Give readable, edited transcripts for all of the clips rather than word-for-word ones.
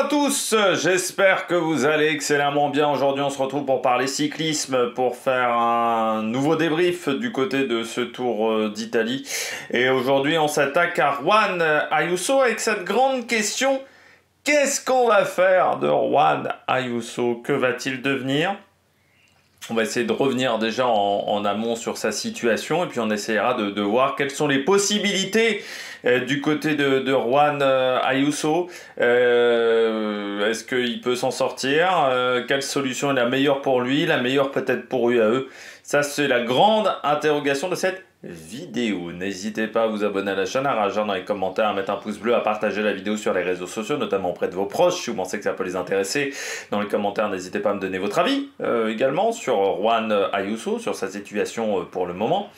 Bonjour à tous, j'espère que vous allez excellemment bien. Aujourd'hui on se retrouve pour parler cyclisme, pour faire un nouveau débrief du côté de ce Tour d'Italie. Et aujourd'hui on s'attaque à Juan Ayuso avec cette grande question: qu'est-ce qu'on va faire de Juan Ayuso? Que va-t-il devenir? On va essayer de revenir déjà en amont sur sa situation et puis on essaiera de voir quelles sont les possibilités du côté de Juan Ayuso. Est-ce qu'il peut s'en sortir? Quelle solution est la meilleure pour lui? La meilleure peut-être pour UAE? Ça, c'est la grande interrogation de cette vidéo. N'hésitez pas à vous abonner à la chaîne, à réagir dans les commentaires, à mettre un pouce bleu, à partager la vidéo sur les réseaux sociaux, notamment auprès de vos proches, si vous pensez que ça peut les intéresser. Dans les commentaires, n'hésitez pas à me donner votre avis également sur Juan Ayuso, sur sa situation pour le moment.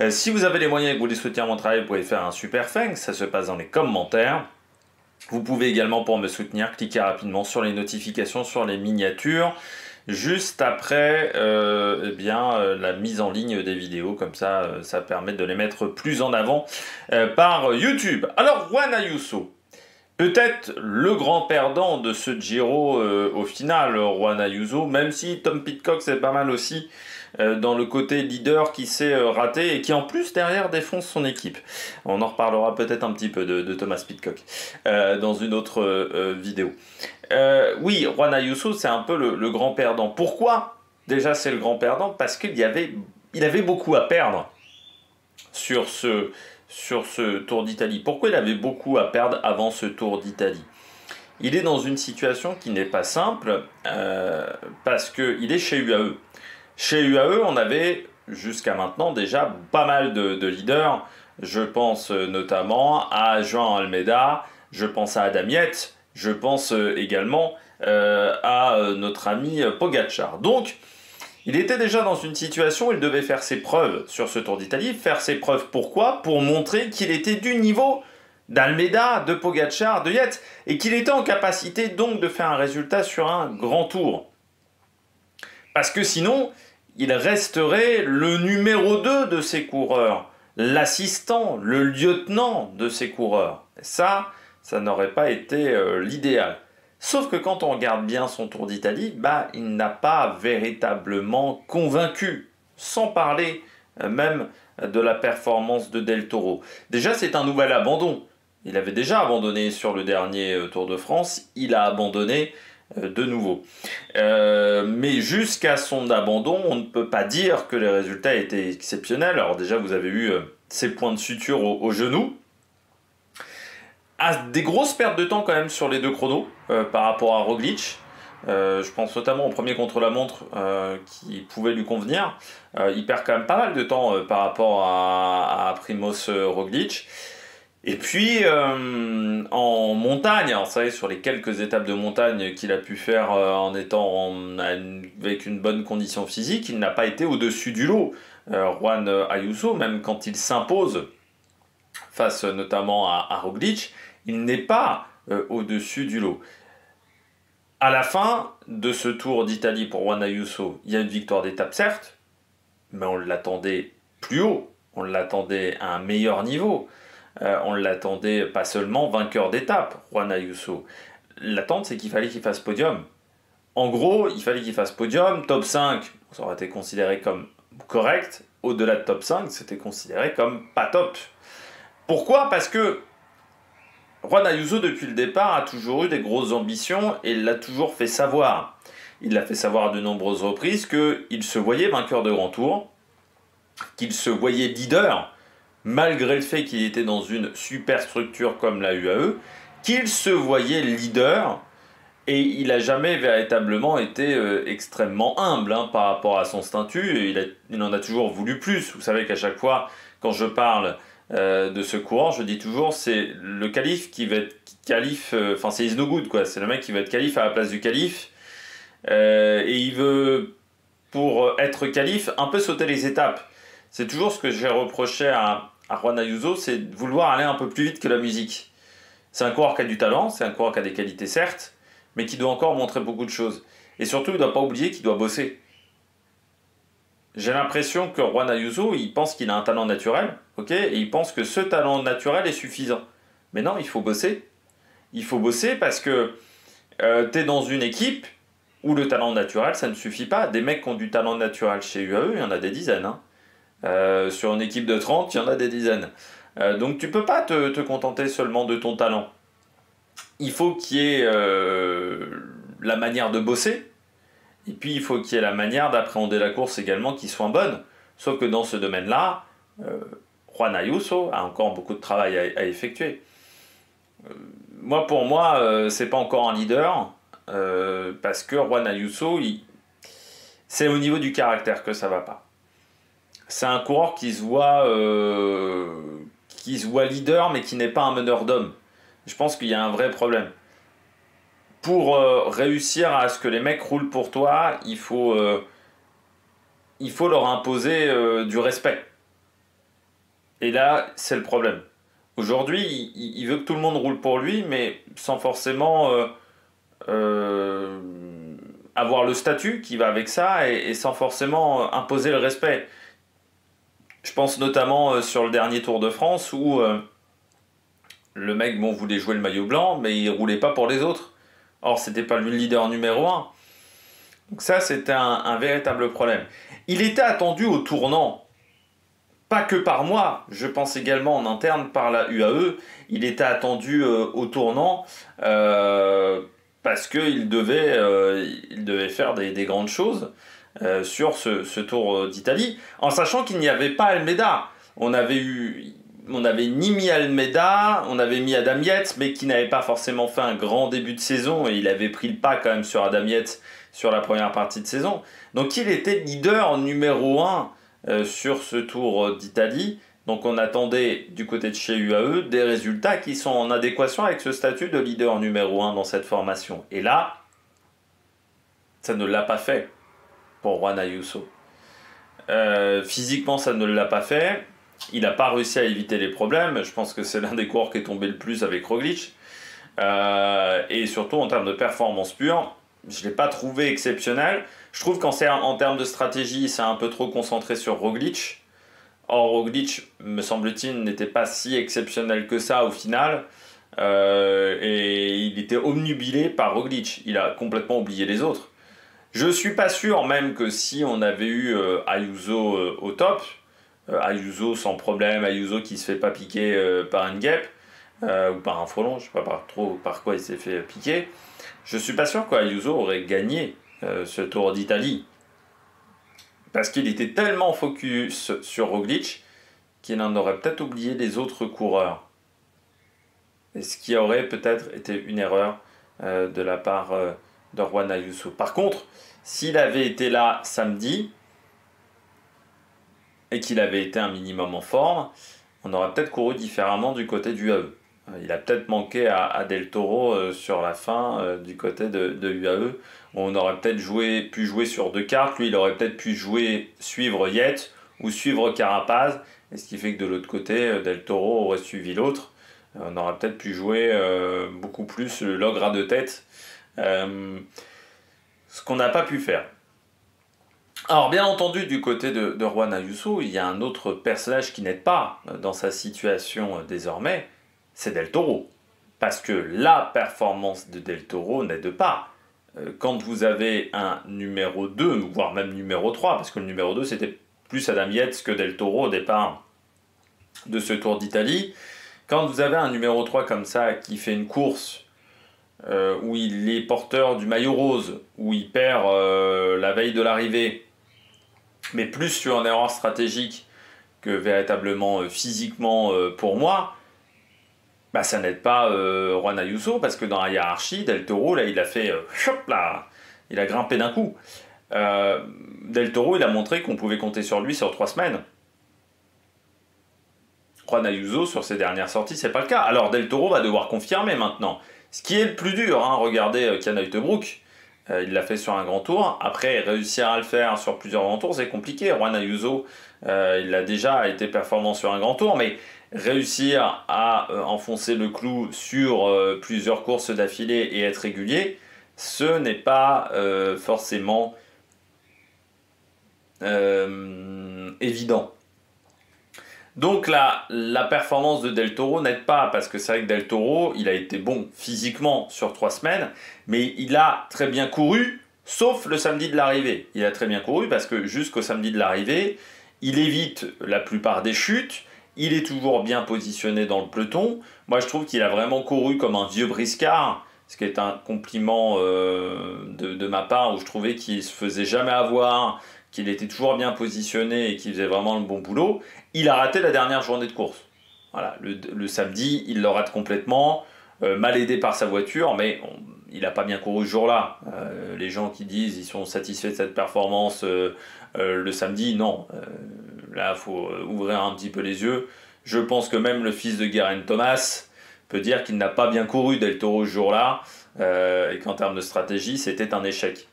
Si vous avez les moyens et que vous voulez soutenir mon travail, vous pouvez faire un super thanks, ça se passe dans les commentaires. Vous pouvez également, pour me soutenir, cliquer rapidement sur les notifications, sur les miniatures, juste après la mise en ligne des vidéos, comme ça, ça permet de les mettre plus en avant par YouTube. Alors, Juan Ayuso, peut-être le grand perdant de ce Giro au final, Juan Ayuso, même si Tom Pidcock c'est pas mal aussi dans le côté leader qui s'est raté et qui en plus derrière défonce son équipe. On en reparlera peut-être un petit peu de Thomas Pidcock dans une autre vidéo. Oui, Juan Ayuso c'est un peu le grand perdant. Pourquoi? Déjà c'est le grand perdant parce qu'il avait beaucoup à perdre sur ce Tour d'Italie. Pourquoi il avait beaucoup à perdre avant ce Tour d'Italie? Il est dans une situation qui n'est pas simple parce qu'il est chez UAE. Chez UAE, on avait jusqu'à maintenant déjà pas mal de leaders. Je pense notamment à Joan Almeida, je pense à Adam Yates, je pense également à notre ami Pogačar. Donc, il était déjà dans une situation où il devait faire ses preuves sur ce Tour d'Italie. Faire ses preuves pourquoi? Pour montrer qu'il était du niveau d'Almeida, de Pogačar, de Yates, et qu'il était en capacité donc de faire un résultat sur un grand tour. Parce que sinon, il resterait le numéro 2 de ces coureurs, l'assistant, le lieutenant de ces coureurs. Et ça n'aurait pas été l'idéal. Sauf que quand on regarde bien son Tour d'Italie, il n'a pas véritablement convaincu, sans parler même de la performance de Del Toro. Déjà, c'est un nouvel abandon. Il avait déjà abandonné sur le dernier Tour de France, il a abandonné de nouveau. Mais jusqu'à son abandon, on ne peut pas dire que les résultats étaient exceptionnels. Alors déjà, vous avez eu ces points de suture au genou. Des grosses pertes de temps quand même sur les deux chronos par rapport à Roglic. Je pense notamment au premier contre-la-montre qui pouvait lui convenir. Il perd quand même pas mal de temps par rapport à Primož Roglic. Et puis en montagne, alors vous savez, sur les quelques étapes de montagne qu'il a pu faire en étant avec une bonne condition physique, il n'a pas été au-dessus du lot. Juan Ayuso, même quand il s'impose face notamment à Roglic, il n'est pas au-dessus du lot. À la fin de ce Tour d'Italie pour Juan Ayuso, il y a une victoire d'étape certes, mais on l'attendait plus haut, on l'attendait à un meilleur niveau. On l'attendait pas seulement vainqueur d'étape, Juan Ayuso. L'attente, c'est qu'il fallait qu'il fasse podium. En gros, il fallait qu'il fasse podium, top 5, ça aurait été considéré comme correct. Au-delà de top 5, c'était considéré comme pas top. Pourquoi? Parce que Juan Ayuso, depuis le départ, a toujours eu des grosses ambitions et il l'a toujours fait savoir. Il l'a fait savoir à de nombreuses reprises qu'il se voyait vainqueur de grand tour, qu'il se voyait leader, malgré le fait qu'il était dans une super structure comme la UAE, qu'il se voyait leader, et il n'a jamais véritablement été extrêmement humble par rapport à son statut, et il en a toujours voulu plus. Vous savez qu'à chaque fois, quand je parle de ce courant, je dis toujours, c'est le calife qui va être calife, c'est is no good, quoi. C'est le mec qui va être calife à la place du calife, et il veut, pour être calife, un peu sauter les étapes. C'est toujours ce que j'ai reproché à Juan Ayuso, c'est de vouloir aller un peu plus vite que la musique. C'est un coureur qui a du talent, c'est un coureur qui a des qualités certes, mais qui doit encore montrer beaucoup de choses. Et surtout, il ne doit pas oublier qu'il doit bosser. J'ai l'impression que Juan Ayuso, il pense qu'il a un talent naturel, ok, et il pense que ce talent naturel est suffisant. Mais non, il faut bosser. Il faut bosser parce que Tu es dans une équipe où le talent naturel, ça ne suffit pas. Des mecs qui ont du talent naturel chez UAE, il y en a des dizaines. Hein. Sur une équipe de 30, il y en a des dizaines. Donc tu peux pas te contenter seulement de ton talent. Il faut qu'il y ait la manière de bosser, et puis il faut qu'il y ait la manière d'appréhender la course également qui soit bonne. Sauf que dans ce domaine-là, Juan Ayuso a encore beaucoup de travail à effectuer. Pour moi, c'est pas encore un leader, parce que Juan Ayuso, c'est au niveau du caractère que ça va pas. C'est un coureur qui se voit leader, mais qui n'est pas un meneur d'hommes. Je pense qu'il y a un vrai problème. Pour réussir à ce que les mecs roulent pour toi, il faut leur imposer du respect. Et là, c'est le problème. Aujourd'hui, il veut que tout le monde roule pour lui, mais sans forcément avoir le statut qui va avec ça et sans forcément imposer le respect. Je pense notamment sur le dernier Tour de France où le mec voulait jouer le maillot blanc, mais il roulait pas pour les autres. Or, c'était pas lui le leader numéro 1. Donc ça, c'était un véritable problème. Il était attendu au tournant, pas que par moi, je pense également en interne par la UAE. Il était attendu au tournant parce qu'il devait faire des grandes choses sur ce Tour d'Italie, en sachant qu'il n'y avait pas Almeida. On avait ni mis Almeida, on avait mis Adam Yates, mais qui n'avait pas forcément fait un grand début de saison, et il avait pris le pas quand même sur Adam Yates sur la première partie de saison. Donc il était leader numéro 1 sur ce Tour d'Italie. Donc on attendait du côté de chez UAE des résultats qui sont en adéquation avec ce statut de leader numéro 1 dans cette formation. Et là, ça ne l'a pas fait pour Juan Ayuso. Physiquement, ça ne l'a pas fait. Il n'a pas réussi à éviter les problèmes. Je pense que c'est l'un des coureurs qui est tombé le plus avec Roglic. Et surtout en termes de performance pure, je ne l'ai pas trouvé exceptionnel. Je trouve qu'en termes de stratégie, c'est un peu trop concentré sur Roglic. Or, Roglic, me semble-t-il, n'était pas si exceptionnel que ça au final. Et il était obnubilé par Roglic. Il a complètement oublié les autres. Je suis pas sûr même que si on avait eu Ayuso au top, Ayuso sans problème, Ayuso qui se fait pas piquer par une guêpe, ou par un frelon, je sais pas trop par quoi il s'est fait piquer, je suis pas sûr qu'Ayuso aurait gagné ce Tour d'Italie. Parce qu'il était tellement focus sur Roglic qu'il en aurait peut-être oublié les autres coureurs. Et ce qui aurait peut-être été une erreur de la part de Juan Ayuso. Par contre, s'il avait été là samedi et qu'il avait été un minimum en forme, on aurait peut-être couru différemment du côté du UAE. Il a peut-être manqué à Del Toro sur la fin du côté de UAE. On aurait peut-être pu jouer sur 2 cartes. Lui, il aurait peut-être pu suivre Yates ou suivre Carapaz. Et ce qui fait que de l'autre côté, Del Toro aurait suivi l'autre. On aurait peut-être pu jouer beaucoup plus l'ogre à 2 têtes. Ce qu'on n'a pas pu faire. Alors bien entendu, du côté de Juan Ayuso, il y a un autre personnage qui n'aide pas dans sa situation désormais, c'est Del Toro. Parce que la performance de Del Toro n'aide pas. Quand vous avez un numéro 2, voire même numéro 3, parce que le numéro 2 c'était plus Adam Yates que Del Toro au départ de ce Tour d'Italie, quand vous avez un numéro 3 comme ça qui fait une course où il est porteur du maillot rose, où il perd la veille de l'arrivée, mais plus sur une erreur stratégique que véritablement physiquement pour moi, ça n'aide pas Juan Ayuso, parce que dans la hiérarchie, Del Toro, là, il a fait il a grimpé d'un coup. Del Toro, il a montré qu'on pouvait compter sur lui sur 3 semaines. Juan Ayuso, sur ses dernières sorties, c'est pas le cas. Alors Del Toro va devoir confirmer maintenant. Ce qui est le plus dur, regardez Jan Uijtdebroek, il l'a fait sur un grand tour. Après, réussir à le faire sur plusieurs grands tours, c'est compliqué. Juan Ayuso, il a déjà été performant sur un grand tour, mais réussir à enfoncer le clou sur plusieurs courses d'affilée et être régulier, ce n'est pas forcément évident. Donc la performance de Del Toro n'aide pas, parce que c'est vrai que Del Toro, il a été bon physiquement sur 3 semaines, mais il a très bien couru, sauf le samedi de l'arrivée. Il a très bien couru parce que jusqu'au samedi de l'arrivée, il évite la plupart des chutes, il est toujours bien positionné dans le peloton. Moi, je trouve qu'il a vraiment couru comme un vieux briscard, ce qui est un compliment de ma part, où je trouvais qu'il se faisait jamais avoir, qu'il était toujours bien positionné et qu'il faisait vraiment le bon boulot. Il a raté la dernière journée de course. Voilà, le samedi, il le rate complètement, mal aidé par sa voiture, mais il n'a pas bien couru ce jour-là. Les gens qui disent qu'ils sont satisfaits de cette performance le samedi, non. Là, il faut ouvrir un petit peu les yeux. Je pense que même le fils de Geraint Thomas peut dire qu'il n'a pas bien couru Del Toro ce jour-là, et qu'en termes de stratégie, c'était un échec.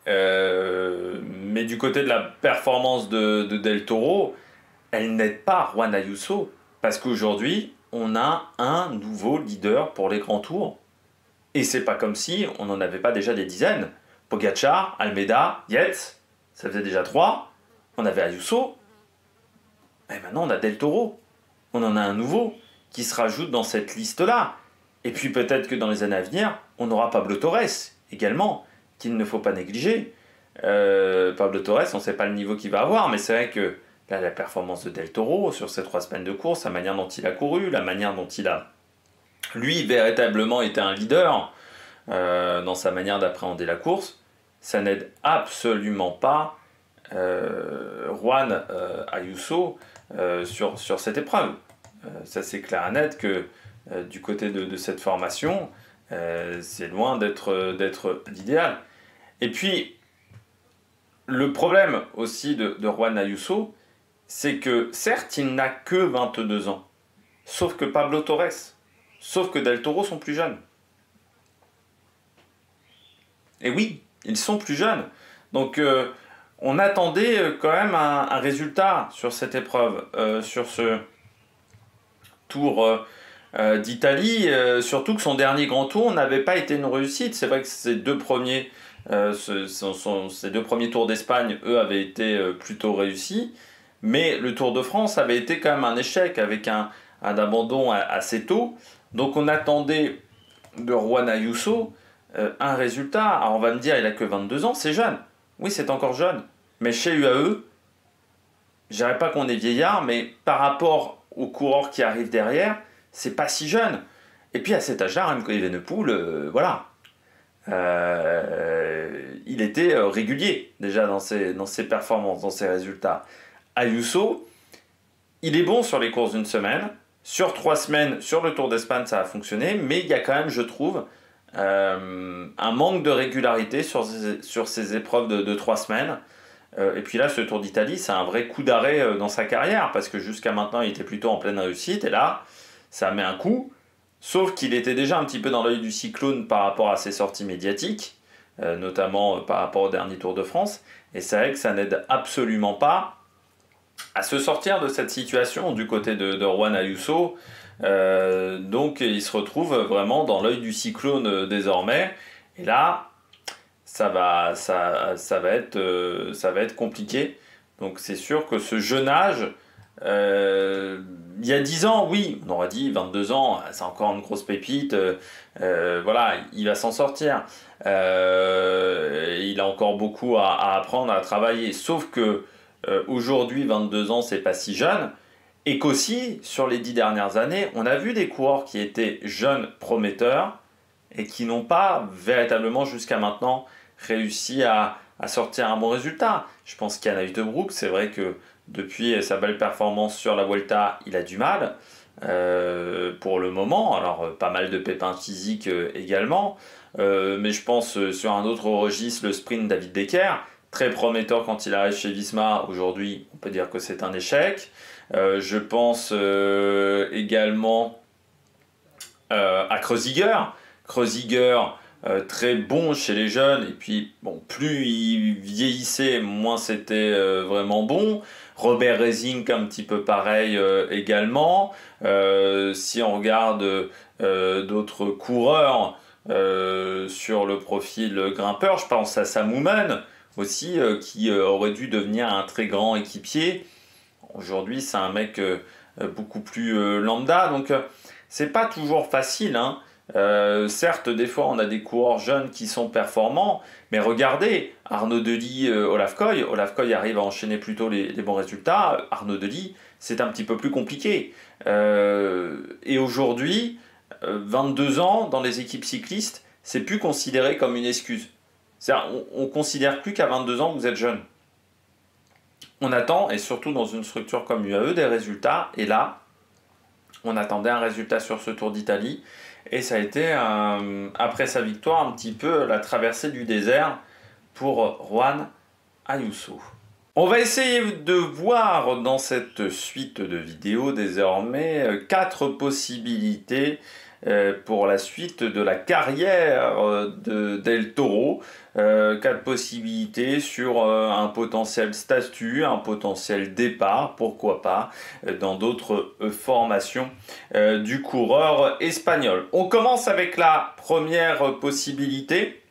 Mais du côté de la performance de Del Toro, elle n'aide pas Juan Ayuso, parce qu'aujourd'hui, on a un nouveau leader pour les grands tours. Et c'est pas comme si on n'en avait pas déjà des dizaines. Pogacar, Almeida, Yates, ça faisait déjà 3. On avait Ayuso. Et maintenant, on a Del Toro. On en a un nouveau qui se rajoute dans cette liste-là. Et puis peut-être que dans les années à venir, on aura Pablo Torres également, qu'il ne faut pas négliger. Pablo Torres, on ne sait pas le niveau qu'il va avoir, mais c'est vrai que là, la performance de Del Toro sur ces 3 semaines de course, la manière dont il a couru, la manière dont il a, lui, véritablement été un leader dans sa manière d'appréhender la course, ça n'aide absolument pas Juan Ayuso sur cette épreuve. Ça, c'est clair et net que du côté de cette formation, c'est loin d'être l'idéal. Et puis, le problème aussi de Juan Ayuso, c'est que certes, il n'a que 22 ans, sauf que Pablo Torres, sauf que Del Toro sont plus jeunes. Et oui, ils sont plus jeunes. Donc, on attendait quand même un résultat sur cette épreuve, sur ce Tour d'Italie, surtout que son dernier grand tour n'avait pas été une réussite. C'est vrai que ces deux premiers tours d'Espagne, eux, avaient été plutôt réussis, mais le Tour de France avait été quand même un échec avec un abandon assez tôt. Donc on attendait de Juan Ayuso un résultat. Alors on va me dire, il a que 22 ans, c'est jeune. Oui, c'est encore jeune. Mais chez UAE, je dirais pas qu'on est vieillard, mais par rapport aux coureurs qui arrivent derrière, c'est pas si jeune. Et puis à cet âge-là, Remco Evenepoel, voilà. Il était régulier déjà dans ses performances, dans ses résultats. Ayuso, il est bon sur les courses d'une semaine. Sur 3 semaines, sur le Tour d'Espagne, ça a fonctionné, mais il y a quand même, je trouve, un manque de régularité sur ces épreuves de 3 semaines. Et puis là, ce Tour d'Italie, c'est un vrai coup d'arrêt dans sa carrière, parce que jusqu'à maintenant, il était plutôt en pleine réussite, et là, ça met un coup. Sauf qu'il était déjà un petit peu dans l'œil du cyclone par rapport à ses sorties médiatiques, notamment par rapport au dernier Tour de France, et c'est vrai que ça n'aide absolument pas à se sortir de cette situation du côté de Juan Ayuso. Donc il se retrouve vraiment dans l'œil du cyclone désormais, et là, ça va être compliqué. Donc c'est sûr que ce jeune âge, il y a 10 ans, oui, on aurait dit 22 ans, c'est encore une grosse pépite, voilà, il va s'en sortir. Il a encore beaucoup à apprendre, à travailler, sauf que aujourd'hui, 22 ans, c'est pas si jeune, et qu'aussi, sur les 10 dernières années, on a vu des coureurs qui étaient jeunes prometteurs et qui n'ont pas véritablement jusqu'à maintenant réussi à sortir un bon résultat. Je pense qu'Yann Uijtdebroek, c'est vrai que depuis sa belle performance sur la Vuelta, il a du mal pour le moment. Alors, pas mal de pépins physiques également. Mais je pense sur un autre registre, le sprint David Decker, très prometteur quand il arrive chez Visma. Aujourd'hui, on peut dire que c'est un échec. Je pense également à Kreuziger. Kreuziger, très bon chez les jeunes, et puis bon, plus il vieillissait, moins c'était vraiment bon. Robert Resing, un petit peu pareil également. Si on regarde d'autres coureurs sur le profil grimpeur, je pense à Sam Oomen aussi, qui aurait dû devenir un très grand équipier. Aujourd'hui, c'est un mec beaucoup plus lambda, donc c'est pas toujours facile, hein. Certes, des fois, on a des coureurs jeunes qui sont performants, mais regardez, Arnaud Delis, Olaf Koy. Olaf Koy arrive à enchaîner plutôt les bons résultats. Arnaud Delis, c'est un petit peu plus compliqué. Et aujourd'hui, 22 ans dans les équipes cyclistes, c'est plus considéré comme une excuse. C'est-à-dire, on considère plus qu'à 22 ans, vous êtes jeune. On attend, et surtout dans une structure comme UAE, des résultats. Et là, on attendait un résultat sur ce Tour d'Italie. Et ça a été, après sa victoire, un petit peu la traversée du désert pour Juan Ayuso. On va essayer de voir dans cette suite de vidéos désormais 4 possibilités pour la suite de la carrière de Del Toro. 4 possibilités sur un potentiel statut, un potentiel départ, pourquoi pas, dans d'autres formations du coureur espagnol. On commence avec la première possibilité.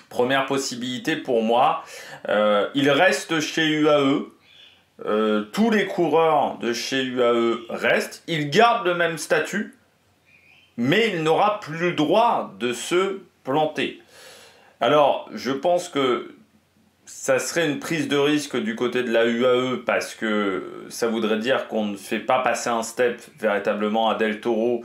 Première possibilité pour moi, il reste chez UAE. Tous les coureurs de chez UAE restent. Il garde le même statut, mais il n'aura plus le droit de se planter. Alors, je pense que ça serait une prise de risque du côté de la UAE parce que ça voudrait dire qu'on ne fait pas passer un step véritablement à Del Toro.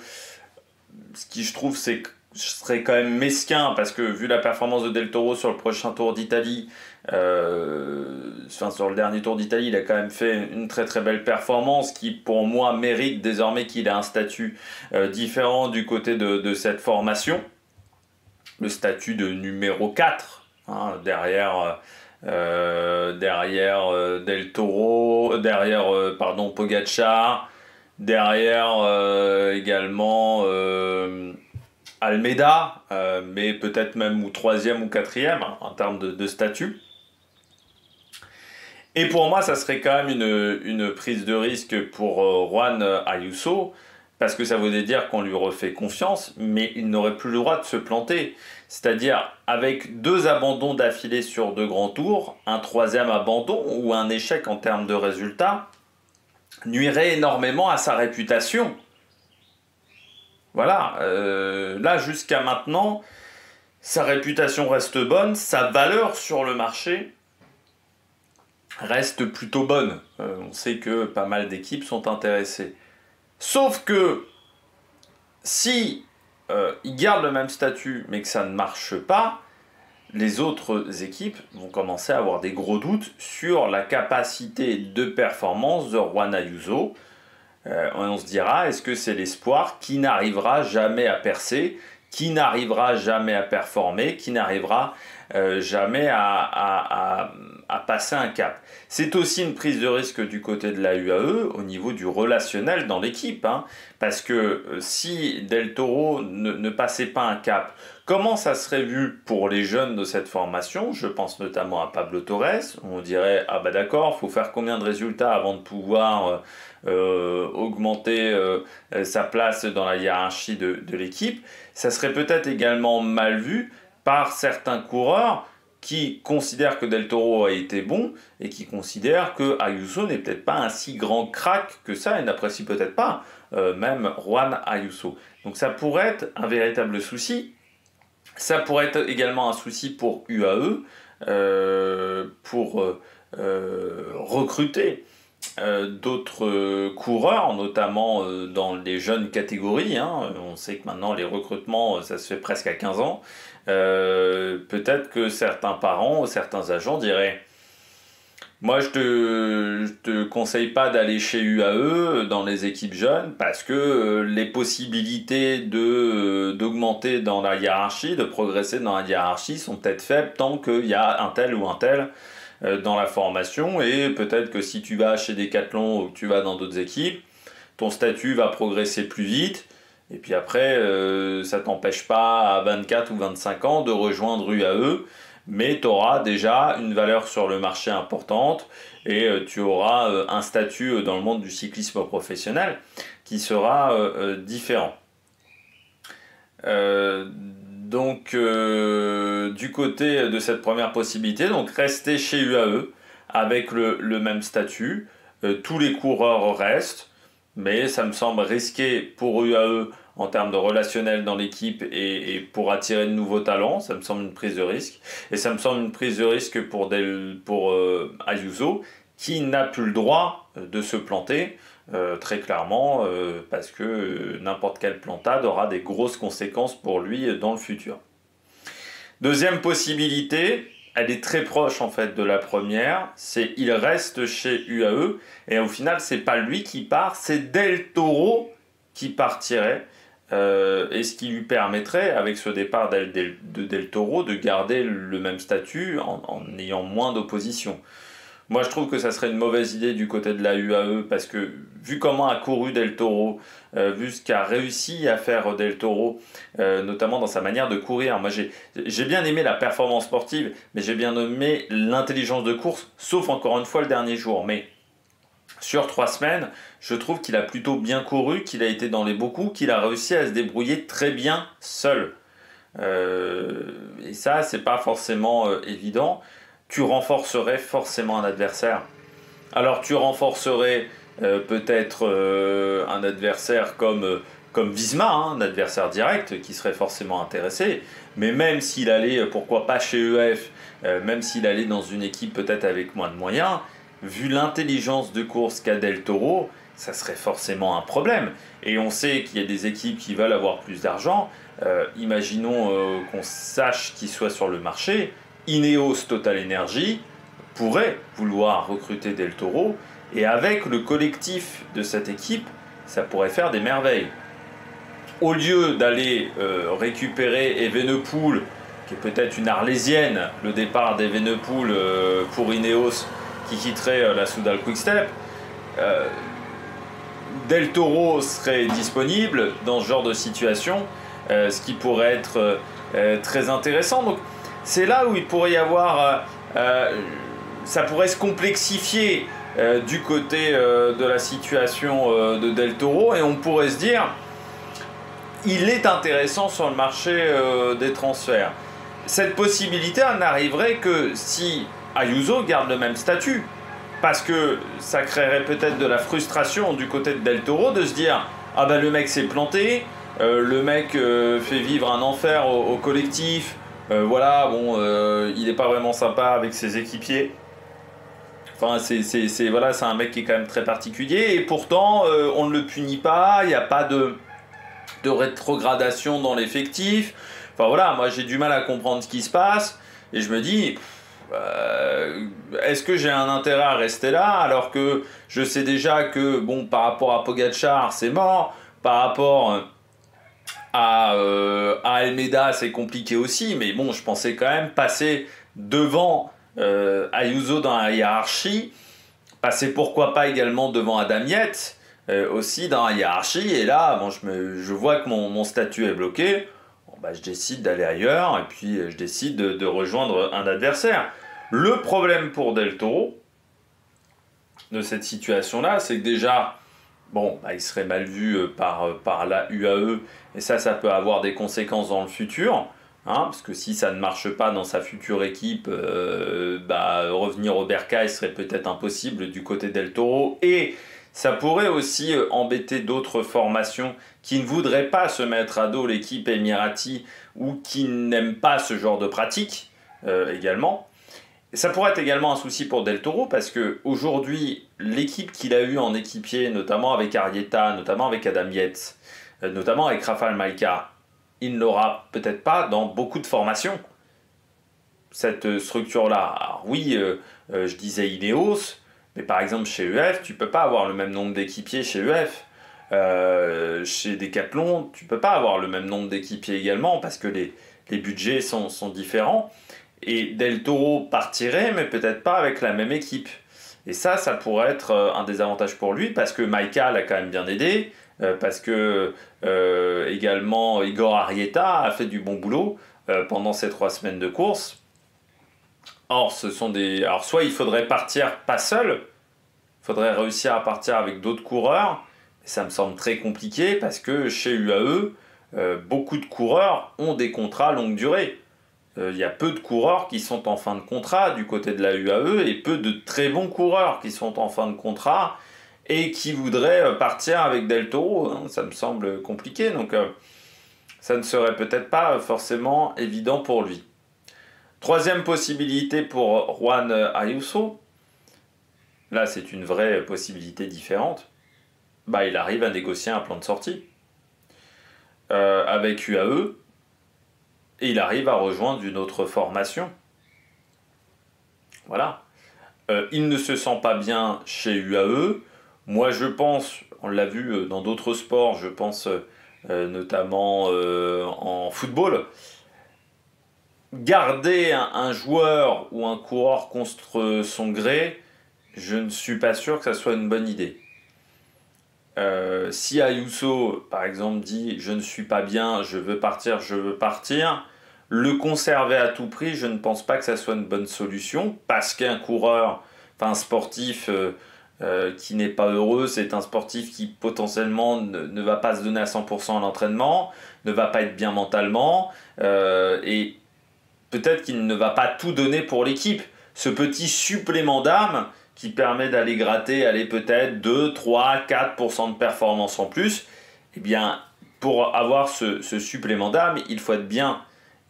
Ce qui, je trouve, c'est que je serais quand même mesquin parce que vu la performance de Del Toro sur le prochain Tour d'Italie, sur le dernier Tour d'Italie, il a quand même fait une très très belle performance qui pour moi mérite désormais qu'il ait un statut différent du côté de cette formation. Le statut de numéro 4, hein, derrière Del Toro, derrière Pogacar, derrière également Almeida, mais peut-être même ou 3e ou 4e en termes de statut. Et pour moi, ça serait quand même une prise de risque pour Juan Ayuso, parce que ça voudrait dire qu'on lui refait confiance, mais il n'aurait plus le droit de se planter. C'est-à-dire, avec 2 abandons d'affilée sur 2 grands tours, un 3e abandon ou un échec en termes de résultats nuirait énormément à sa réputation. Voilà, là jusqu'à maintenant, sa réputation reste bonne, sa valeur sur le marché reste plutôt bonne. On sait que pas mal d'équipes sont intéressées. Sauf que si il garde le même statut mais que ça ne marche pas, les autres équipes vont commencer à avoir des gros doutes sur la capacité de performance de Juan Ayuso. On se dira, est-ce que c'est l'espoir qui n'arrivera jamais à percer, qui n'arrivera jamais à performer, qui n'arrivera jamais à passer un cap. C'est aussi une prise de risque du côté de la UAE au niveau du relationnel dans l'équipe, hein, parce que si Del Toro ne passait pas un cap, comment ça serait vu pour les jeunes de cette formation? Je pense notamment à Pablo Torres. On dirait, ah bah d'accord, il faut faire combien de résultats avant de pouvoir augmenter sa place dans la hiérarchie de l'équipe. Ça serait peut-être également mal vu par certains coureurs qui considèrent que Del Toro a été bon et qui considèrent que Ayuso n'est peut-être pas un si grand crack que ça et n'apprécie peut-être pas même Juan Ayuso. Donc ça pourrait être un véritable souci. Ça pourrait être également un souci pour UAE pour recruter d'autres coureurs, notamment dans les jeunes catégories. Hein. On sait que maintenant les recrutements, ça se fait presque à 15 ans. Peut-être que certains parents, certains agents diraient: moi je te conseille pas d'aller chez UAE dans les équipes jeunes parce que les possibilités d'augmenter dans la hiérarchie, de progresser dans la hiérarchie sont peut-être faibles tant qu'il y a un tel ou un tel dans la formation, et peut-être que si tu vas chez Decathlon ou que tu vas dans d'autres équipes, ton statut va progresser plus vite, et puis après ça t'empêche pas à 24 ou 25 ans de rejoindre UAE, mais tu auras déjà une valeur sur le marché importante et tu auras un statut dans le monde du cyclisme professionnel qui sera différent. Donc du côté de cette première possibilité, donc rester chez UAE avec le même statut, tous les coureurs restent, mais ça me semble risqué pour UAE en termes de relationnel dans l'équipe et pour attirer de nouveaux talents. Ça me semble une prise de risque. Et ça me semble une prise de risque pour Ayuso, qui n'a plus le droit de se planter, très clairement, parce que n'importe quelle plantade aura des grosses conséquences pour lui dans le futur. Deuxième possibilité, elle est très proche en fait de la première, c'est il reste chez UAE et au final c'est pas lui qui part, c'est Del Toro qui partirait et ce qui lui permettrait avec ce départ de Del Toro de garder le même statut en ayant moins d'opposition. Moi je trouve que ça serait une mauvaise idée du côté de la UAE parce que vu comment a couru Del Toro, vu ce qu'a réussi à faire Del Toro, notamment dans sa manière de courir. Moi j'ai bien aimé la performance sportive, mais j'ai bien aimé l'intelligence de course, sauf encore une fois le dernier jour. Mais sur 3 semaines, je trouve qu'il a plutôt bien couru, qu'il a été dans les beaux coups, qu'il a réussi à se débrouiller très bien seul. Et ça, c'est pas forcément évident. Tu renforcerais forcément un adversaire. Alors tu renforcerais peut-être un adversaire comme Visma, hein, un adversaire direct qui serait forcément intéressé, mais même s'il allait, pourquoi pas chez EF, même s'il allait dans une équipe peut-être avec moins de moyens, vu l'intelligence de course qu'a Del Toro, ça serait forcément un problème. Et on sait qu'il y a des équipes qui veulent avoir plus d'argent. Imaginons qu'on sache qu'il soit sur le marché. Ineos Total Energy pourrait vouloir recruter Del Toro et avec le collectif de cette équipe, ça pourrait faire des merveilles. Au lieu d'aller récupérer Evenepoel, qui est peut-être une arlésienne, le départ d'Evenepoel pour Ineos qui quitterait la Soudal Quick-Step, Del Toro serait disponible dans ce genre de situation, ce qui pourrait être très intéressant. Donc, c'est là où il pourrait y avoir, ça pourrait se complexifier du côté de la situation de Del Toro et on pourrait se dire, il est intéressant sur le marché des transferts. Cette possibilité n'arriverait que si Ayuso garde le même statut, parce que ça créerait peut-être de la frustration du côté de Del Toro de se dire, ah ben le mec s'est planté, le mec fait vivre un enfer au collectif. Voilà, bon, il n'est pas vraiment sympa avec ses équipiers. Enfin, voilà, c'est un mec qui est quand même très particulier. Et pourtant, on ne le punit pas. Il n'y a pas de rétrogradation dans l'effectif. Enfin voilà, moi j'ai du mal à comprendre ce qui se passe. Et je me dis, est-ce que j'ai un intérêt à rester là alors que je sais déjà que, bon, par rapport à Pogacar, c'est mort. Par rapport à Almeida, c'est compliqué aussi, mais bon, je pensais quand même passer devant Ayuso dans la hiérarchie, passer pourquoi pas également devant Adam Yates aussi dans la hiérarchie, et là, bon, je vois que mon statut est bloqué, bon, bah, je décide d'aller ailleurs, et puis je décide de rejoindre un adversaire. Le problème pour Del Toro, de cette situation-là, c'est que déjà, bon, bah, il serait mal vu par la UAE, et ça peut avoir des conséquences dans le futur, hein, parce que si ça ne marche pas dans sa future équipe, revenir au Bercail serait peut-être impossible du côté Del Toro, et ça pourrait aussi embêter d'autres formations qui ne voudraient pas se mettre à dos l'équipe Emirati ou qui n'aiment pas ce genre de pratique également. Ça pourrait être également un souci pour Del Toro parce qu'aujourd'hui, l'équipe qu'il a eue en équipier, notamment avec Arrieta, notamment avec Adam Yates, notamment avec Rafał Majka, il ne l'aura peut-être pas dans beaucoup de formations, cette structure-là. Alors oui, je disais Ineos, mais par exemple chez EF, tu ne peux pas avoir le même nombre d'équipiers chez EF. Chez Decathlon, tu ne peux pas avoir le même nombre d'équipiers également parce que les budgets sont différents. Et Del Toro partirait, mais peut-être pas avec la même équipe. Et ça pourrait être un désavantage pour lui, parce que Majka l'a quand même bien aidé, parce que également Igor Arrieta a fait du bon boulot pendant ces 3 semaines de course. Or, alors soit il faudrait partir pas seul, il faudrait réussir à partir avec d'autres coureurs, et ça me semble très compliqué, parce que chez UAE, beaucoup de coureurs ont des contrats longue durée. il y a peu de coureurs qui sont en fin de contrat du côté de la UAE et peu de très bons coureurs qui sont en fin de contrat et qui voudraient partir avec Del Toro, hein. Ça me semble compliqué, donc ça ne serait peut-être pas forcément évident pour lui. Troisième possibilité pour Juan Ayuso, là c'est une vraie possibilité différente, bah, il arrive à négocier un plan de sortie avec UAE, et il arrive à rejoindre une autre formation. Voilà. Il ne se sent pas bien chez UAE. Moi, je pense, on l'a vu dans d'autres sports, je pense notamment en football, garder un joueur ou un coureur contre son gré, je ne suis pas sûr que ça soit une bonne idée. Si Ayuso, par exemple, dit « je ne suis pas bien, je veux partir », le conserver à tout prix, je ne pense pas que ça soit une bonne solution, parce qu'un coureur, enfin un sportif qui n'est pas heureux, c'est un sportif qui potentiellement ne va pas se donner à 100% à l'entraînement, ne va pas être bien mentalement, et peut-être qu'il ne va pas tout donner pour l'équipe. Ce petit supplément d'âme qui permet d'aller gratter, aller peut-être 2, 3, 4% de performance en plus, eh bien, pour avoir ce supplément d'âme, il faut être bien.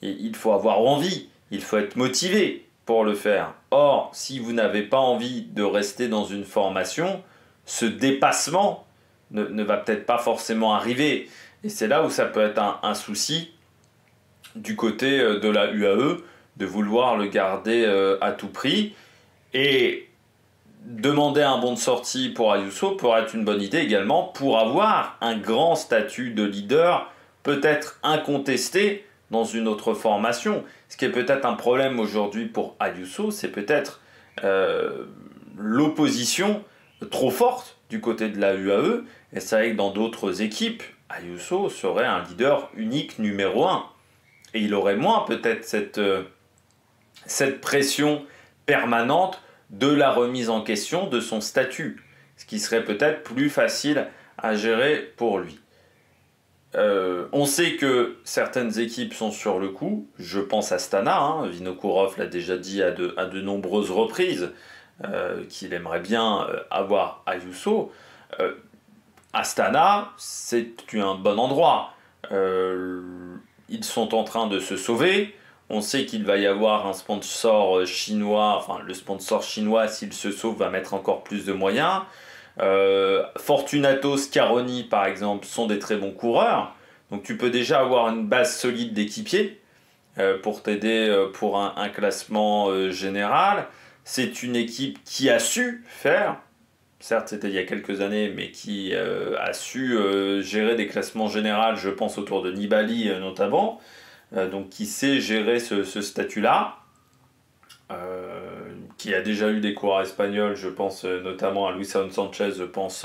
Et il faut avoir envie, il faut être motivé pour le faire. Or, si vous n'avez pas envie de rester dans une formation, ce dépassement ne va peut-être pas forcément arriver. Et c'est là où ça peut être un souci du côté de la UAE, de vouloir le garder à tout prix. Et demander un bon de sortie pour Ayuso pourrait être une bonne idée également pour avoir un grand statut de leader, peut-être incontesté, dans une autre formation. Ce qui est peut-être un problème aujourd'hui pour Ayuso, c'est peut-être l'opposition trop forte du côté de la UAE. Et c'est vrai que dans d'autres équipes, Ayuso serait un leader unique numéro 1. Et il aurait moins peut-être cette pression permanente de la remise en question de son statut. Ce qui serait peut-être plus facile à gérer pour lui. On sait que certaines équipes sont sur le coup. Je pense à Astana, hein. Vinokourov l'a déjà dit à de nombreuses reprises qu'il aimerait bien avoir Ayuso. Astana, c'est un bon endroit. Ils sont en train de se sauver. On sait qu'il va y avoir un sponsor chinois. Enfin, le sponsor chinois, s'il se sauve, va mettre encore plus de moyens. Fortunato, Scaroni par exemple sont des très bons coureurs, donc tu peux déjà avoir une base solide d'équipiers pour t'aider pour un classement général. C'est une équipe qui a su faire, certes c'était il y a quelques années, mais qui a su gérer des classements généraux, je pense autour de Nibali notamment, donc qui sait gérer ce statut-là. Qui a déjà eu des coureurs espagnols, je pense notamment à Luis Sanchez, je pense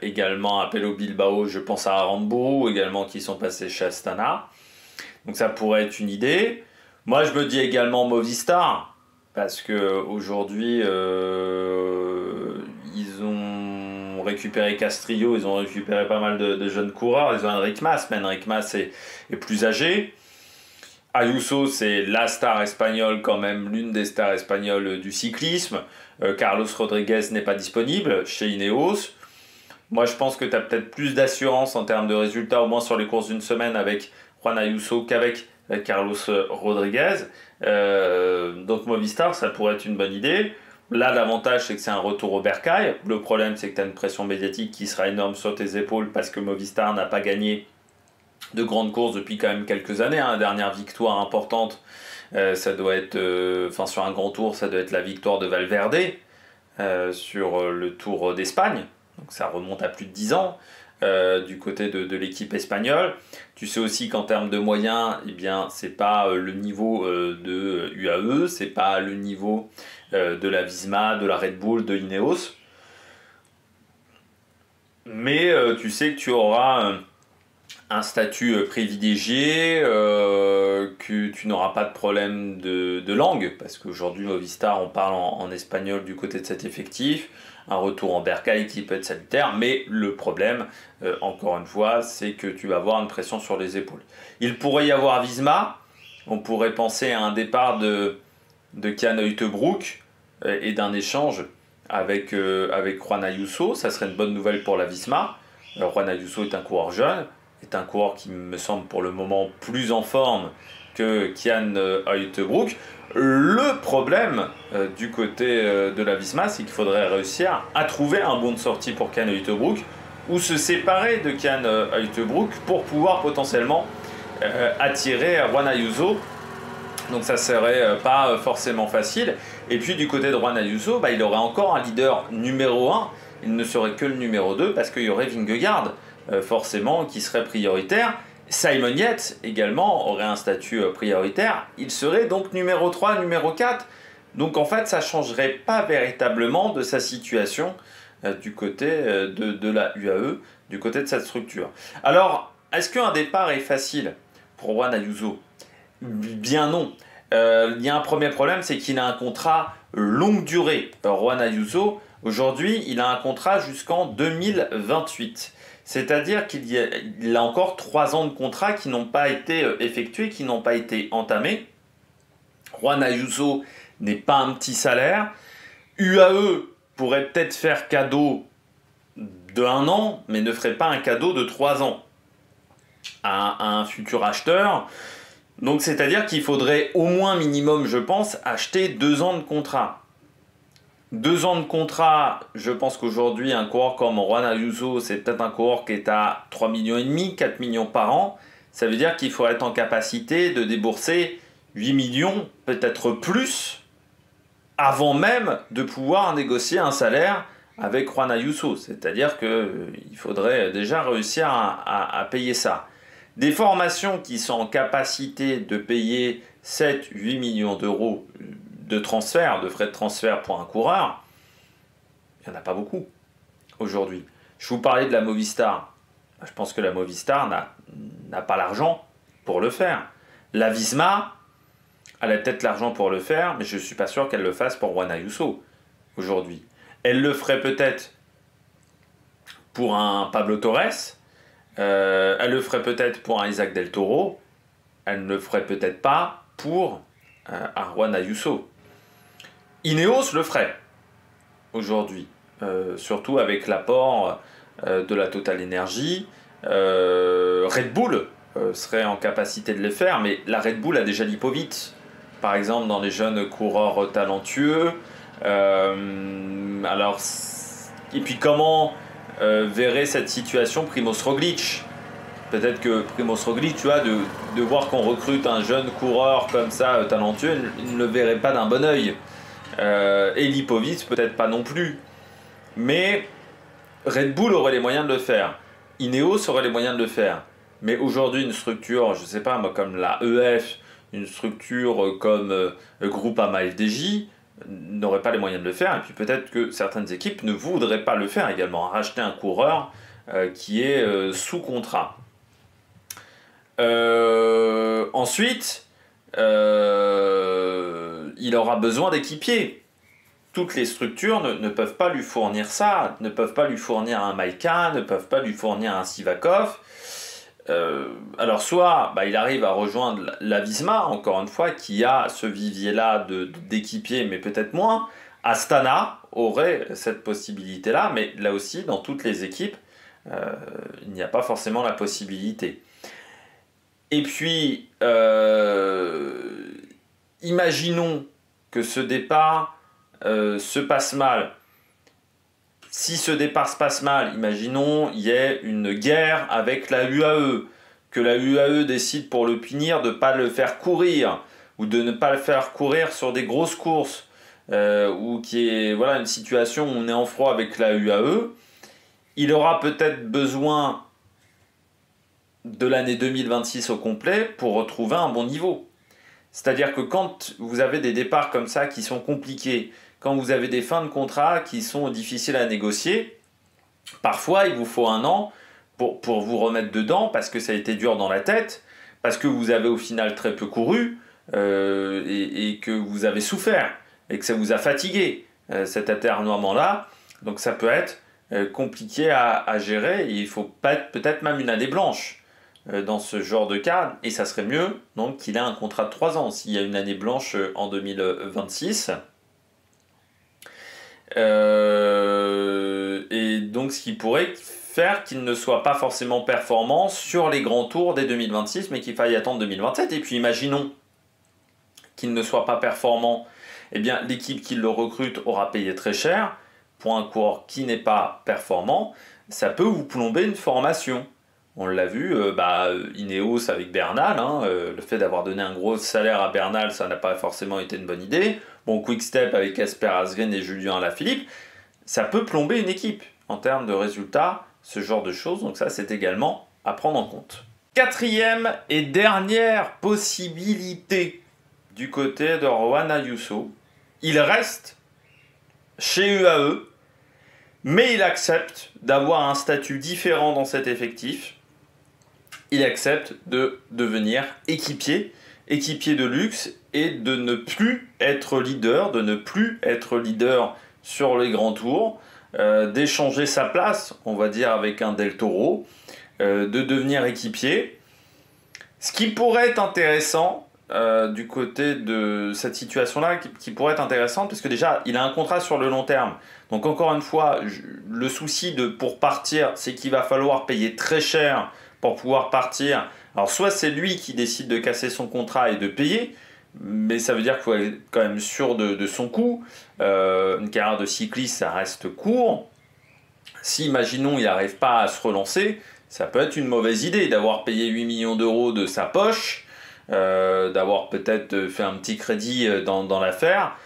également à Pello Bilbao, je pense à Aramburu également qui sont passés chez Astana. Donc ça pourrait être une idée. Moi je me dis également Movistar, parce qu'aujourd'hui ils ont récupéré Castrillo, ils ont récupéré pas mal de jeunes coureurs, ils ont Enric Mas, mais Enric Mas est plus âgé. Ayuso, c'est la star espagnole quand même, l'une des stars espagnoles du cyclisme. Carlos Rodriguez n'est pas disponible chez Ineos. Moi, je pense que tu as peut-être plus d'assurance en termes de résultats, au moins sur les courses d'une semaine, avec Juan Ayuso qu'avec Carlos Rodriguez. Donc Movistar, ça pourrait être une bonne idée. Là, l'avantage, c'est que c'est un retour au bercail. Le problème, c'est que tu as une pression médiatique qui sera énorme sur tes épaules parce que Movistar n'a pas gagné de grandes courses depuis quand même quelques années. La dernière victoire importante, ça doit être, sur un grand tour, ça doit être la victoire de Valverde sur le Tour d'Espagne. Donc ça remonte à plus de 10 ans du côté de l'équipe espagnole. Tu sais aussi qu'en termes de moyens, eh bien, c'est pas le niveau de UAE, c'est pas le niveau de la Visma, de la Red Bull, de Ineos. Mais tu sais que tu auras un statut privilégié, que tu n'auras pas de problème de langue, parce qu'aujourd'hui Movistar, on parle en espagnol du côté de cet effectif, un retour en bercail qui peut être salutaire, mais le problème, encore une fois, c'est que tu vas avoir une pression sur les épaules. Il pourrait y avoir Visma, On pourrait penser à un départ de Kian Huitebroek et d'un échange avec Juan Ayuso. Ça serait une bonne nouvelle pour la Visma. Juan Ayuso est un coureur jeune, est un coureur qui me semble pour le moment plus en forme que Kian Huitebroek. Le problème du côté de la Visma, c'est qu'il faudrait réussir à trouver un bon de sortie pour Kian Huitebroek ou se séparer de Kian Huitebroek pour pouvoir potentiellement attirer Juan Ayuso. Donc ça serait pas forcément facile. Et puis du côté de Juan Ayuso, il aurait encore un leader numéro 1. Il ne serait que le numéro 2 parce qu'il y aurait Vingegaard forcément qui serait prioritaire. Simon Yates également aurait un statut prioritaire. Il serait donc numéro 3, numéro 4. Donc en fait ça ne changerait pas véritablement de sa situation du côté de la UAE, du côté de cette structure. Alors, est-ce qu'un départ est facile pour Juan Ayuso ? Bien non. Il y a un premier problème, c'est qu'il a un contrat longue durée. Juan Ayuso, aujourd'hui, il a un contrat jusqu'en 2028. C'est-à-dire qu'il a encore 3 ans de contrat qui n'ont pas été effectués, qui n'ont pas été entamés. Juan Ayuso n'est pas un petit salaire. UAE pourrait peut-être faire cadeau de 1 an, mais ne ferait pas un cadeau de 3 ans à un futur acheteur. Donc c'est-à-dire qu'il faudrait au moins minimum, je pense, acheter 2 ans de contrat. 2 ans de contrat, je pense qu'aujourd'hui, un coureur comme Juan Ayuso, c'est peut-être un coureur qui est à 3,5 millions, 4 millions par an. Ça veut dire qu'il faut être en capacité de débourser 8 millions, peut-être plus, avant même de pouvoir négocier un salaire avec Juan Ayuso. C'est-à-dire qu'il faudrait déjà réussir à payer ça. Des formations qui sont en capacité de payer 7-8 millions d'euros de transfert, de frais de transfert pour un coureur, il n'y en a pas beaucoup aujourd'hui. Je vous parlais de la Movistar. Je pense que la Movistar n'a pas l'argent pour le faire. La Visma, elle a peut-être l'argent pour le faire, mais je ne suis pas sûr qu'elle le fasse pour Juan Ayuso aujourd'hui. Elle le ferait peut-être pour un Pablo Torres, elle le ferait peut-être pour un Isaac Del Toro, elle ne le ferait peut-être pas pour un Juan Ayuso. Ineos le ferait aujourd'hui, surtout avec l'apport de la Total Energy. Red Bull serait en capacité de le faire, mais la Red Bull a déjà Lipovic, par exemple dans les jeunes coureurs talentueux. Alors, et puis comment verrait cette situation Primož Roglic? Peut-être que Primož Roglic, tu vois, de voir qu'on recrute un jeune coureur comme ça, talentueux, il ne le verrait pas d'un bon oeil. Et Lipovic, peut-être pas non plus. Mais Red Bull aurait les moyens de le faire. Ineos aurait les moyens de le faire. Mais aujourd'hui, une structure, je sais pas moi, comme la EF, une structure comme Groupama FDJ, n'aurait pas les moyens de le faire. Et puis peut-être que certaines équipes ne voudraient pas le faire également, racheter un coureur qui est sous contrat. Ensuite, il aura besoin d'équipiers. Toutes les structures ne peuvent pas lui fournir ça, ne peuvent pas lui fournir un Maïka, ne peuvent pas lui fournir un Sivakov. Alors soit il arrive à rejoindre la Visma, encore une fois, qui a ce vivier-là d'équipiers, mais peut-être moins. Astana aurait cette possibilité-là, mais là aussi, dans toutes les équipes, il n'y a pas forcément la possibilité. Et puis, imaginons que ce départ se passe mal. Si ce départ se passe mal, imaginons il y ait une guerre avec la UAE, que la UAE décide pour le punir de ne pas le faire courir, ou de ne pas le faire courir sur des grosses courses, ou qui est une situation où on est en froid avec la UAE, il aura peut-être besoin de l'année 2026 au complet pour retrouver un bon niveau. C'est-à-dire que quand vous avez des départs comme ça qui sont compliqués, quand vous avez des fins de contrat qui sont difficiles à négocier, parfois il vous faut 1 an pour vous remettre dedans parce que ça a été dur dans la tête, parce que vous avez au final très peu couru et que vous avez souffert et que ça vous a fatigué cet atermoiement-là. Donc ça peut être compliqué à gérer et il faut peut-être même une année blanche. dans ce genre de cas, et ça serait mieux donc qu'il ait un contrat de 3 ans s'il y a une année blanche en 2026. Et donc ce qui pourrait faire qu'il ne soit pas forcément performant sur les grands tours dès 2026, mais qu'il faille attendre 2027. Et puis imaginons qu'il ne soit pas performant, eh bien l'équipe qui le recrute aura payé très cher pour un coureur qui n'est pas performant. Ça peut vous plomber une formation. On l'a vu, Ineos avec Bernal, le fait d'avoir donné un gros salaire à Bernal, ça n'a pas forcément été une bonne idée. Bon, Quick-Step avec Casper Asgreen et Julien Alaphilippe, ça peut plomber une équipe en termes de résultats, ce genre de choses. Donc ça, c'est également à prendre en compte. Quatrième et dernière possibilité du côté de Juan Ayuso. Il reste chez UAE, mais il accepte d'avoir un statut différent dans cet effectif. Il accepte de devenir équipier de luxe et de ne plus être leader, sur les grands tours, d'échanger sa place, on va dire, avec un Del Toro, de devenir équipier. Ce qui pourrait être intéressant du côté de cette situation-là, qui pourrait être intéressante, parce que déjà, il a un contrat sur le long terme. Donc encore une fois, le souci pour partir, c'est qu'il va falloir payer très cher pour pouvoir partir. Alors soit c'est lui qui décide de casser son contrat et de payer, mais ça veut dire qu'il faut être quand même sûr de son coût. Une carrière de cycliste, ça reste court. Si, imaginons, il n'arrive pas à se relancer, ça peut être une mauvaise idée d'avoir payé 8 millions d'euros de sa poche, d'avoir peut-être fait un petit crédit dans l'affaire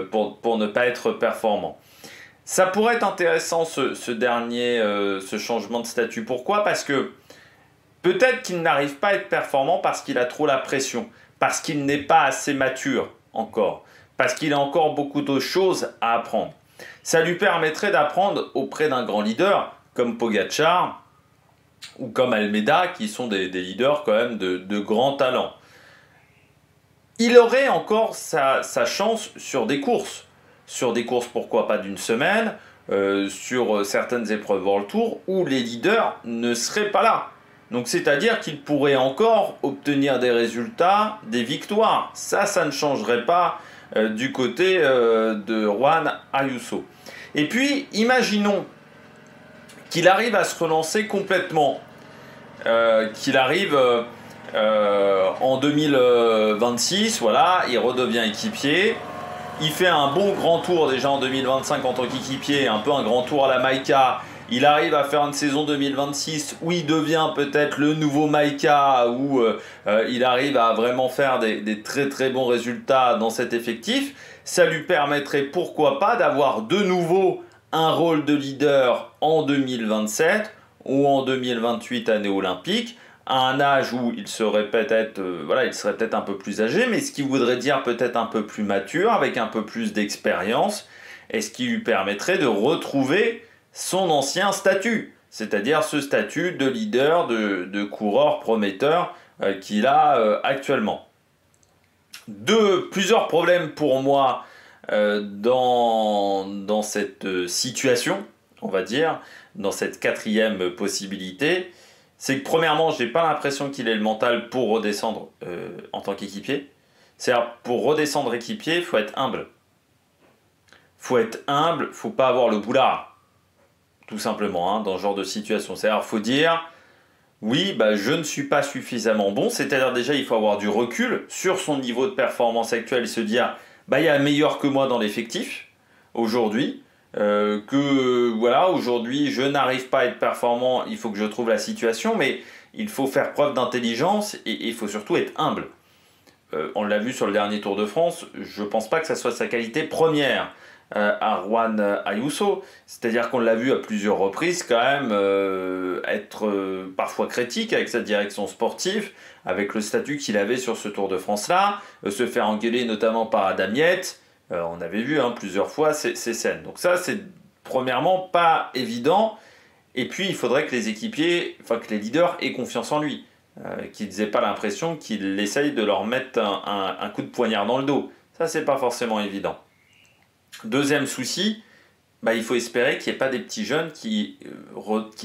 pour ne pas être performant. Ça pourrait être intéressant ce changement de statut. Pourquoi ? Parce que peut-être qu'il n'arrive pas à être performant parce qu'il a trop la pression, parce qu'il n'est pas assez mature encore, parce qu'il a encore beaucoup d'autres choses à apprendre. Ça lui permettrait d'apprendre auprès d'un grand leader comme Pogacar ou comme Almeida, qui sont des leaders quand même de grands talents. Il aurait encore sa chance sur des courses. Sur des courses, pourquoi pas d'une semaine, sur certaines épreuves World Tour, où les leaders ne seraient pas là. Donc c'est-à-dire qu'il pourrait encore obtenir des résultats, des victoires. Ça ne changerait pas du côté de Juan Ayuso. Et puis, imaginons qu'il arrive à se relancer complètement, qu'il arrive en 2026, voilà, il redevient équipier. Il fait un bon grand tour déjà en 2025 en tant qu'équipier, un peu un grand tour à la Maïka. Il arrive à faire une saison 2026 où il devient peut-être le nouveau Maïka, où il arrive à vraiment faire des très très bons résultats dans cet effectif. Ça lui permettrait pourquoi pas d'avoir de nouveau un rôle de leader en 2027 ou en 2028 année olympique, à un âge où il serait peut-être il serait peut-être un peu plus âgé, mais ce qui voudrait dire peut-être un peu plus mature, avec un peu plus d'expérience, et ce qui lui permettrait de retrouver son ancien statut, c'est-à-dire ce statut de leader, de coureur prometteur qu'il a actuellement. Plusieurs problèmes pour moi dans cette situation, on va dire, dans cette quatrième possibilité. C'est que premièrement, je n'ai pas l'impression qu'il ait le mental pour redescendre en tant qu'équipier. C'est-à-dire, pour redescendre équipier, il faut être humble. Faut pas avoir le boulard, tout simplement, dans ce genre de situation. C'est-à-dire, il faut dire, oui, je ne suis pas suffisamment bon. C'est-à-dire, déjà, il faut avoir du recul sur son niveau de performance actuel et se dire, il y a meilleur que moi dans l'effectif, aujourd'hui. Aujourd'hui je n'arrive pas à être performant, il faut que je trouve la situation, mais il faut faire preuve d'intelligence et il faut surtout être humble. On l'a vu sur le dernier Tour de France, je ne pense pas que ça soit sa qualité première à Juan Ayuso, c'est-à-dire qu'on l'a vu à plusieurs reprises quand même être parfois critique avec sa direction sportive, avec le statut qu'il avait sur ce Tour de France-là, se faire engueuler notamment par Adam Yates. On avait vu plusieurs fois ces scènes. Donc ça, c'est premièrement pas évident. Et puis, il faudrait que les équipiers, que les leaders aient confiance en lui. Qu'ils n'aient pas l'impression qu'il essaye de leur mettre un coup de poignard dans le dos. Ça, c'est pas forcément évident. Deuxième souci, il faut espérer qu'il n'y ait pas des petits jeunes qui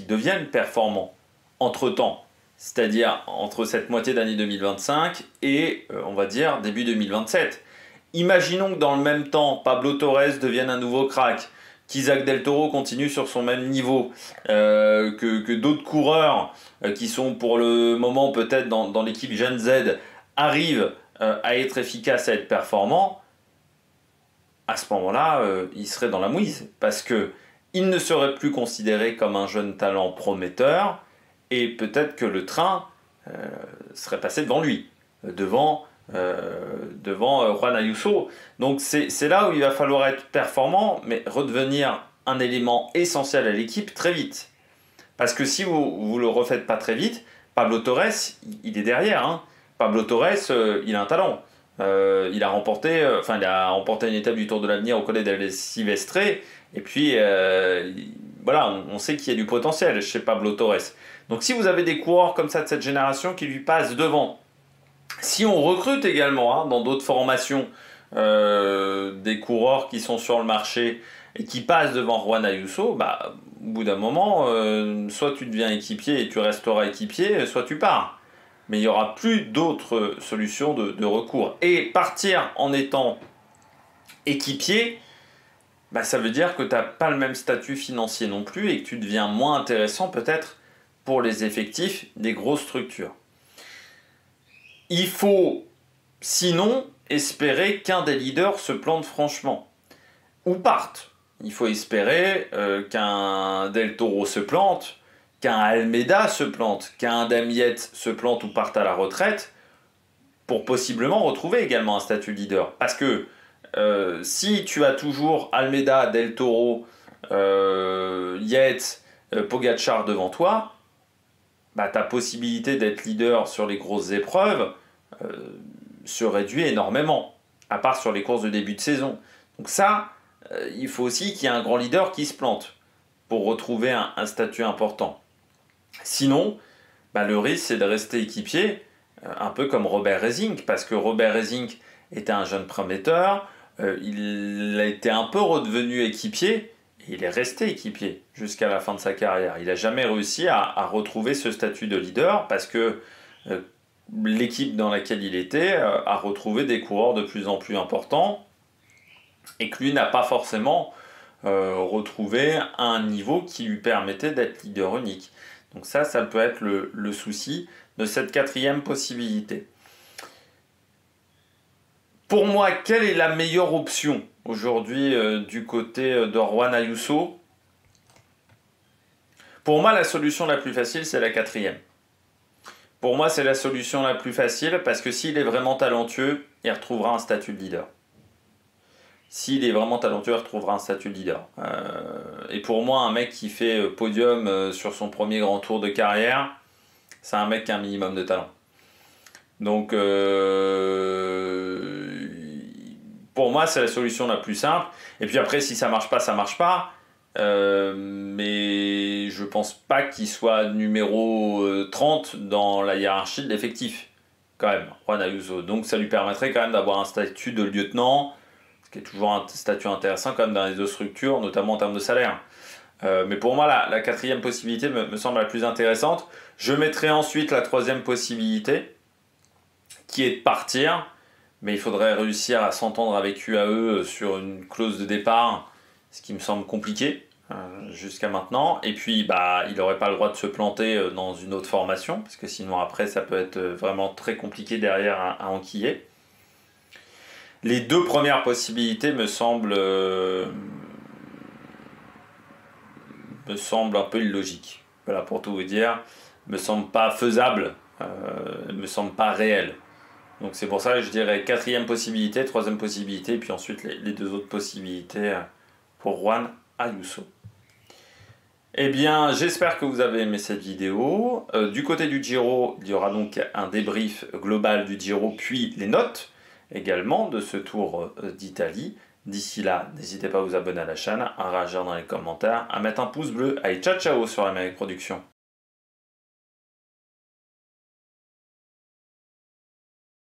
deviennent performants entre-temps. c'est-à-dire entre cette moitié d'année 2025 et, on va dire, début 2027. Imaginons que dans le même temps, Pablo Torres devienne un nouveau crack, qu'Isaac Del Toro continue sur son même niveau, que d'autres coureurs qui sont pour le moment peut-être dans l'équipe Gen Z arrivent à être efficaces, à être performants. À ce moment-là, il serait dans la mouise, parce que il ne serait plus considéré comme un jeune talent prometteur, et peut-être que le train serait passé devant lui, devant Juan Ayuso. Donc c'est là où il va falloir être performant, mais redevenir un élément essentiel à l'équipe très vite. Parce que si vous ne le refaites pas très vite, Pablo Torres, il est derrière. Hein. Pablo Torres, il a un talent. Il a remporté une étape du Tour de l'Avenir au Colle del Silvestre. Et puis, voilà, on sait qu'il y a du potentiel chez Pablo Torres. Donc si vous avez des coureurs comme ça de cette génération qui lui passent devant, si on recrute également dans d'autres formations des coureurs qui sont sur le marché et qui passent devant Juan Ayuso, bah, au bout d'un moment, soit tu deviens équipier et tu resteras équipier, soit tu pars. Mais il n'y aura plus d'autres solutions de recours. Et partir en étant équipier, bah, ça veut dire que tu n'as pas le même statut financier non plus et que tu deviens moins intéressant peut-être pour les effectifs des grosses structures. Il faut sinon espérer qu'un des leaders se plante franchement ou parte. Il faut espérer qu'un Del Toro se plante, qu'un Almeida se plante, qu'un Damiette se plante ou parte à la retraite pour possiblement retrouver également un statut de leader. Parce que si tu as toujours Almeida, Del Toro, Yates, Pogacar devant toi, bah, ta possibilité d'être leader sur les grosses épreuves se réduit énormément, à part sur les courses de début de saison. Donc ça, il faut aussi qu'il y ait un grand leader qui se plante pour retrouver un statut important. Sinon, bah, le risque c'est de rester équipier, un peu comme Robert Resink, parce que Robert Resink était un jeune prometteur, il a été un peu redevenu équipier, et il est resté équipier jusqu'à la fin de sa carrière. Il n'a jamais réussi à retrouver ce statut de leader, parce que l'équipe dans laquelle il était a retrouvé des coureurs de plus en plus importants, et que lui n'a pas forcément retrouvé un niveau qui lui permettait d'être leader unique. Donc ça peut être le souci de cette quatrième possibilité. Pour moi, quelle est la meilleure option aujourd'hui du côté de Juan Ayuso? Pour moi, la solution la plus facile, c'est la quatrième. Pour moi, c'est la solution la plus facile parce que s'il est vraiment talentueux, il retrouvera un statut de leader. S'il est vraiment talentueux, il retrouvera un statut de leader. Et pour moi, un mec qui fait podium sur son premier grand tour de carrière, c'est un mec qui a un minimum de talent. Donc, pour moi, c'est la solution la plus simple. Et puis après, si ça marche pas, ça marche pas. Mais je pense pas qu'il soit numéro 30 dans la hiérarchie de l'effectif, quand même, Juan Ayuso. Donc ça lui permettrait quand même d'avoir un statut de lieutenant, ce qui est toujours un statut intéressant quand même dans les deux structures, notamment en termes de salaire. Mais pour moi, la quatrième possibilité me semble la plus intéressante. Je mettrai ensuite la troisième possibilité, qui est de partir, mais il faudrait réussir à s'entendre avec UAE sur une clause de départ, ce qui me semble compliqué jusqu'à maintenant. Et puis, bah, il n'aurait pas le droit de se planter dans une autre formation, parce que sinon après, ça peut être vraiment très compliqué derrière à enquiller. Les deux premières possibilités me semblent un peu illogiques. Voilà, pour tout vous dire, me semble pas faisable, me semble pas réel. Donc c'est pour ça que je dirais quatrième possibilité, troisième possibilité, et puis ensuite les deux autres possibilités pour Juan Ayuso. Eh bien, j'espère que vous avez aimé cette vidéo. Du côté du Giro, il y aura donc un débrief global du Giro, puis les notes également de ce Tour d'Italie. D'ici là, n'hésitez pas à vous abonner à la chaîne, à réagir dans les commentaires, à mettre un pouce bleu. Allez, ciao ciao sur l'Amérique Production.